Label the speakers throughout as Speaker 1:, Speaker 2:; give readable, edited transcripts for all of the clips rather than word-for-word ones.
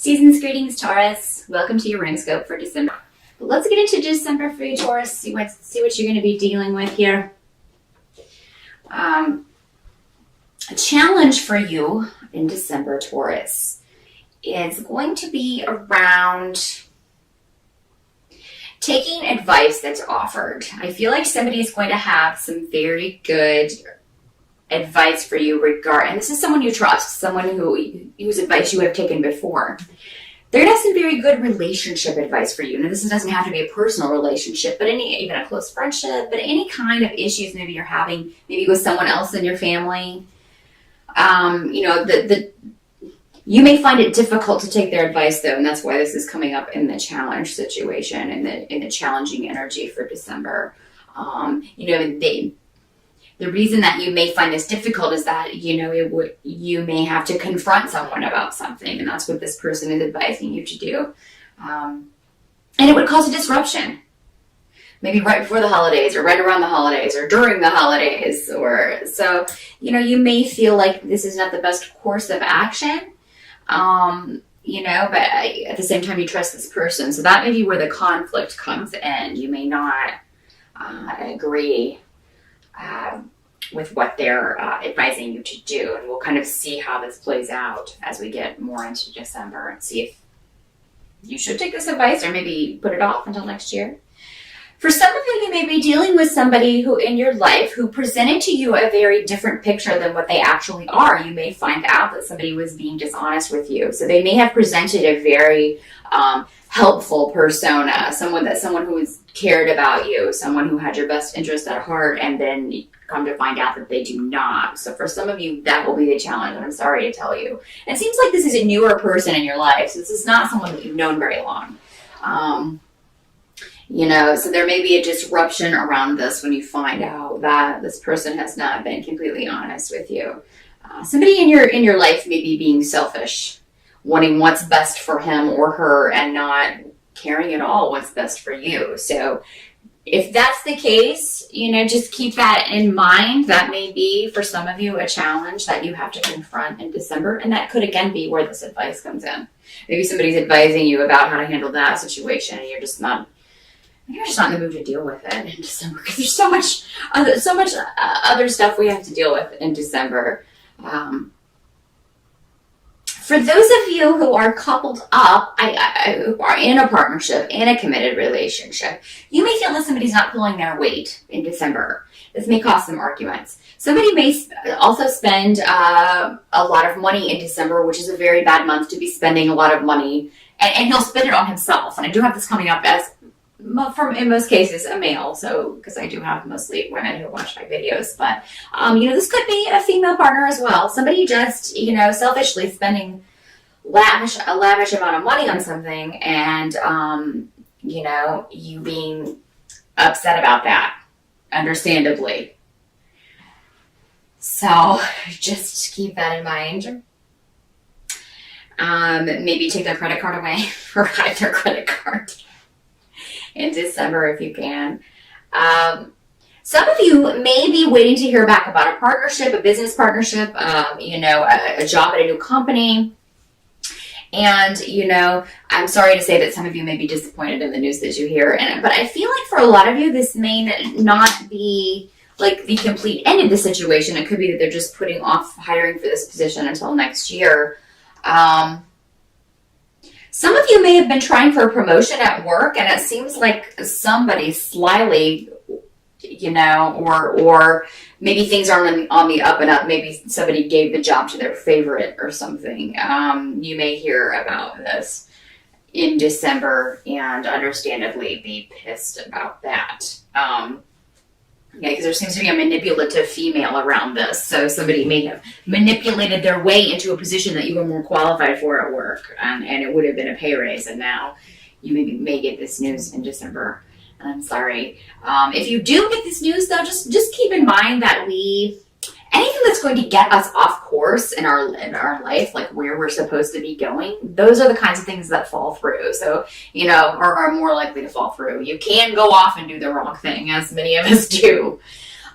Speaker 1: Season's greetings, Taurus. Welcome to your RuneScope for December. But let's get into December for you, Taurus. See what you're going to be dealing with here. A challenge for you in December, Taurus, is going to be around taking advice that's offered. I feel like somebody is going to have some very good advice for you and this is someone you trust, someone whose advice you have taken before. They're going to have some very good relationship advice for you. Now, this doesn't have to be a personal relationship, but even a close friendship, but any kind of issues maybe you're having, maybe with someone else in your family. You may find it difficult to take their advice, though, and that's why this is coming up in the challenge situation, in the challenging energy for December. The reason that you may find this difficult is that, you may have to confront someone about something, and that's what this person is advising you to do. And it would cause a disruption. Maybe right before the holidays, or right around the holidays, or during the holidays. You may feel like this is not the best course of action, but at the same time you trust this person. So that may be where the conflict comes in. You may not agree with what they're advising you to do. And we'll kind of see how this plays out as we get more into December and see if you should take this advice or maybe put it off until next year. For some of you may be dealing with somebody who in your life who presented to you a very different picture than what they actually are. You may find out that somebody was being dishonest with you. So they may have presented a very helpful persona, someone who cared about you, someone who had your best interest at heart, and then you come to find out that they do not. So for some of you, that will be the challenge, and I'm sorry to tell you. And it seems like this is a newer person in your life, so this is not someone that you've known very long. So there may be a disruption around this when you find out that this person has not been completely honest with you. Somebody in your life may be being selfish, wanting what's best for him or her and not caring at all what's best for you. So if that's the case, just keep that in mind. That may be, for some of you, a challenge that you have to confront in December. And that could, again, be where this advice comes in. Maybe somebody's advising you about how to handle that situation, and you're just not in the mood to deal with it in December, because there's so much other stuff we have to deal with in December. For those of you who are coupled up, who are in a partnership, in a committed relationship, you may feel that somebody's not pulling their weight in December. This may cause some arguments. Somebody may also spend a lot of money in December, which is a very bad month to be spending a lot of money, and he'll spend it on himself. And I do have this coming up as, in most cases, a male, because I do have mostly women who watch my videos, but this could be a female partner as well. Somebody just selfishly spending a lavish amount of money on something, and you being upset about that, understandably. So just keep that in mind. Maybe take their credit card away or hide their credit card in December if you can. Some of you may be waiting to hear back about a partnership, a business partnership, a job at a new company. And, I'm sorry to say that some of you may be disappointed in the news that you hear. But I feel like for a lot of you, this may not be like the complete end of the situation. It could be that they're just putting off hiring for this position until next year. Some of you may have been trying for a promotion at work, and it seems like somebody slyly, or maybe things aren't on the up and up. Maybe somebody gave the job to their favorite or something. You may hear about this in December and understandably be pissed about that. Because there seems to be a manipulative female around this. So somebody may have manipulated their way into a position that you were more qualified for at work. And it would have been a pay raise. And now you may get this news in December. I'm sorry. If you do get this news, though, just keep in mind that anything that's going to get us off course in our life, like where we're supposed to be going, those are the kinds of things that fall through. So, are more likely to fall through. You can go off and do the wrong thing, as many of us do.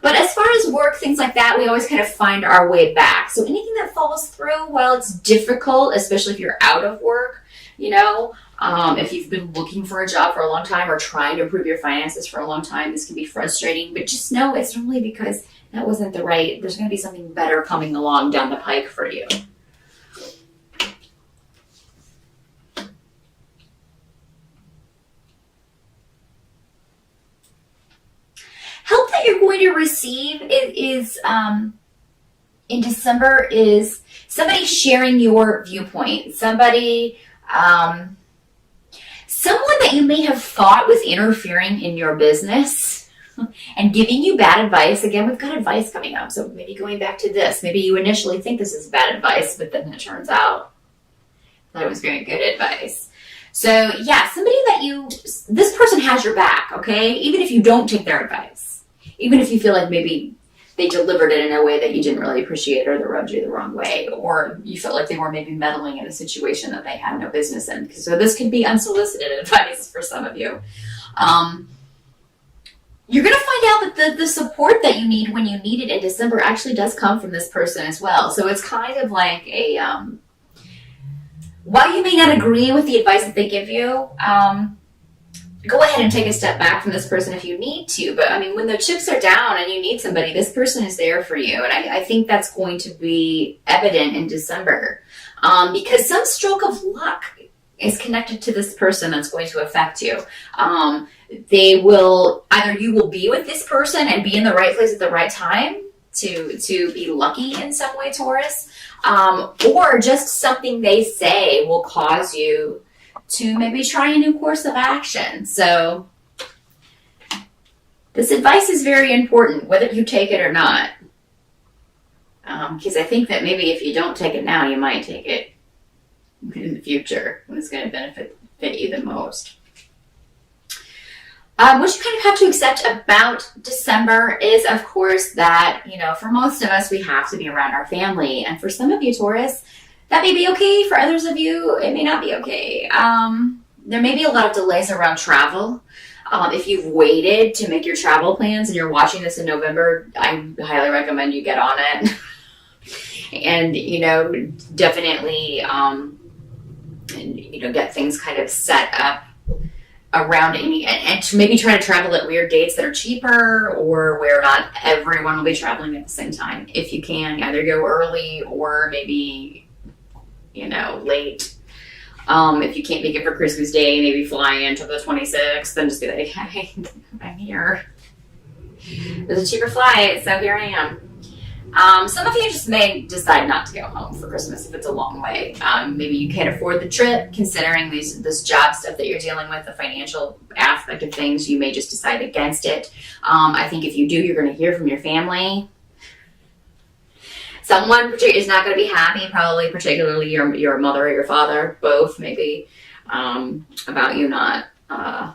Speaker 1: But as far as work, things like that, we always kind of find our way back. So anything that falls through, while it's difficult, especially if you're out of work, If you've been looking for a job for a long time or trying to improve your finances for a long time, this can be frustrating, but just know it's normally because that wasn't there's going to be something better coming along down the pike for you. Help that you're going to receive is in December is somebody sharing your viewpoint, somebody, someone that you may have thought was interfering in your business and giving you bad advice. Again, we've got advice coming up, so maybe going back to this, maybe you initially think this is bad advice, but then it turns out that it was very good advice. So yeah, somebody this person has your back, okay? Even if you don't take their advice. Even if you feel like maybe they delivered it in a way that you didn't really appreciate or that rubbed you the wrong way, or you felt like they were maybe meddling in a situation that they had no business in. So this could be unsolicited advice for some of you. You're going to find out that the support that you need when you need it in December actually does come from this person as well. So it's kind of like while you may not agree with the advice that they give you, go ahead and take a step back from this person if you need to. But I mean, when the chips are down and you need somebody, this person is there for you. And I think that's going to be evident in December because some stroke of luck is connected to this person that's going to affect you. You will be with this person and be in the right place at the right time to be lucky in some way, Taurus, or just something they say will cause you to maybe try a new course of action. So this advice is very important, whether you take it or not. Because I think that maybe if you don't take it now, you might take it in the future when it's going to benefit you the most. What you kind of have to accept about December is, of course, that, for most of us, we have to be around our family. And for some of you, Taurus, that may be okay. For others of you, it may not be okay. There may be a lot of delays around travel. If you've waited to make your travel plans and you're watching this in November, I highly recommend you get on it. And, definitely, get things kind of set up around it, and to maybe try to travel at weird dates that are cheaper or where not everyone will be traveling at the same time. If you can, either go early or maybe late. If you can't make it for Christmas Day, maybe fly into the 26th, then just be like, hey, I'm here. There's a cheaper flight, so here I am. Some of you just may decide not to go home for Christmas if it's a long way. Maybe you can't afford the trip, considering this job stuff that you're dealing with, the financial aspect of things, you may just decide against it. I think if you do, you're going to hear from your family. Someone is not going to be happy, probably particularly your mother or your father, both maybe, about you not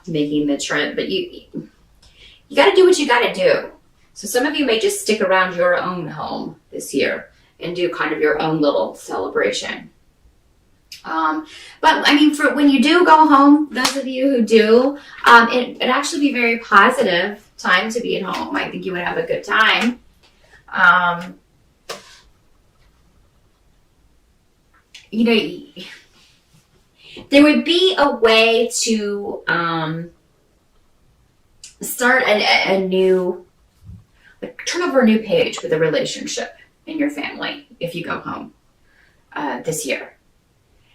Speaker 1: making the trip. But you got to do what you got to do. So some of you may just stick around your own home this year and do kind of your own little celebration. But I mean, for when you do go home, those of you who do, it'd actually be a very positive time to be at home. I think you would have a good time. There would be a way to start a new, turn over a new page with a relationship in your family if you go home this year.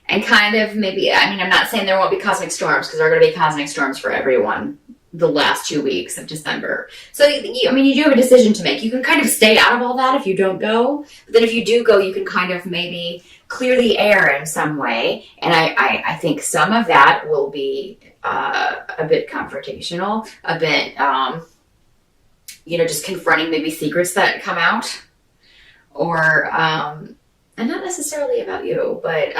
Speaker 1: And kind of maybe, I mean, I'm not saying there won't be cosmic storms, because there are going to be cosmic storms for everyone the last 2 weeks of December. So, you do have a decision to make. You can kind of stay out of all that if you don't go. But then if you do go, you can kind of maybe clear the air in some way. And I think some of that will be a bit confrontational, a bit, just confronting maybe secrets that come out. Or, and not necessarily about you, but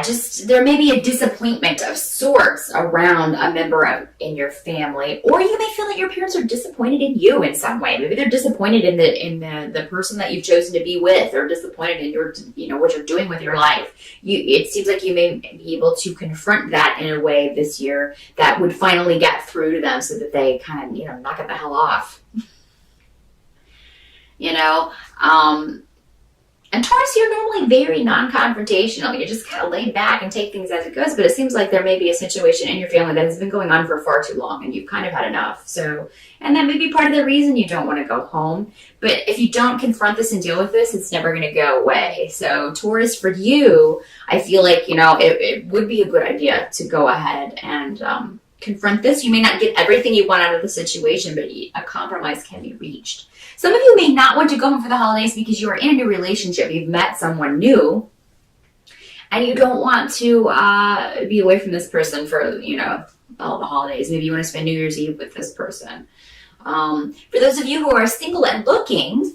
Speaker 1: just there may be a disappointment of sorts around a member in your family, or you may feel that your parents are disappointed in you in some way. Maybe they're disappointed in the person that you've chosen to be with, or disappointed in your what you're doing with your life. It seems like you may be able to confront that in a way this year that would finally get through to them, so that they kind of knock it the hell off. And Taurus, you're normally very non-confrontational. You're just kind of laid back and take things as it goes. But it seems like there may be a situation in your family that has been going on for far too long and you've kind of had enough. So, and that may be part of the reason you don't want to go home. But if you don't confront this and deal with this, it's never going to go away. So Taurus, for you, I feel like, it would be a good idea to go ahead and confront this. You may not get everything you want out of the situation, but a compromise can be reached. Some of you may not want to go home for the holidays because you are in a new relationship. You've met someone new and you don't want to be away from this person for, all the holidays. Maybe you want to spend New Year's Eve with this person. For those of you who are single and looking,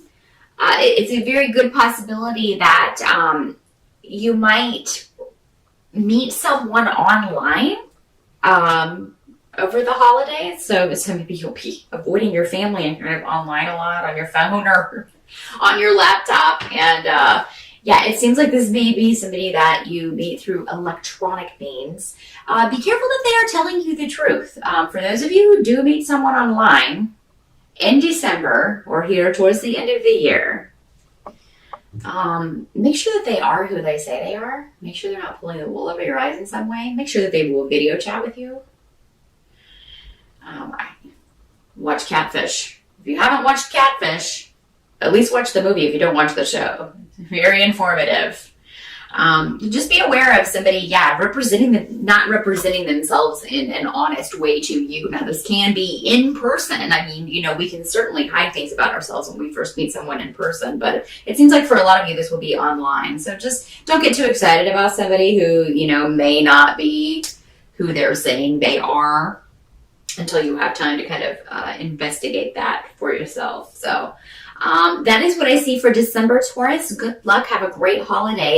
Speaker 1: it's a very good possibility that you might meet someone online over the holidays. So maybe you'll be avoiding your family and kind of online a lot on your phone or on your laptop. And it seems like this may be somebody that you meet through electronic means. Be careful that they are telling you the truth. For those of you who do meet someone online in December or here towards the end of the year, make sure that they are who they say they are. Make sure they're not pulling the wool over your eyes in some way. Make sure that they will video chat with you. Watch Catfish. If you haven't watched Catfish, at least watch the movie if you don't watch the show. It's very informative. Just be aware of somebody, not representing themselves in an honest way to you. Now, this can be in person. I mean, we can certainly hide things about ourselves when we first meet someone in person, but it seems like for a lot of you, this will be online. So just don't get too excited about somebody who, may not be who they're saying they are until you have time to kind of investigate that for yourself. So that is what I see for December, Taurus. Good luck. Have a great holiday.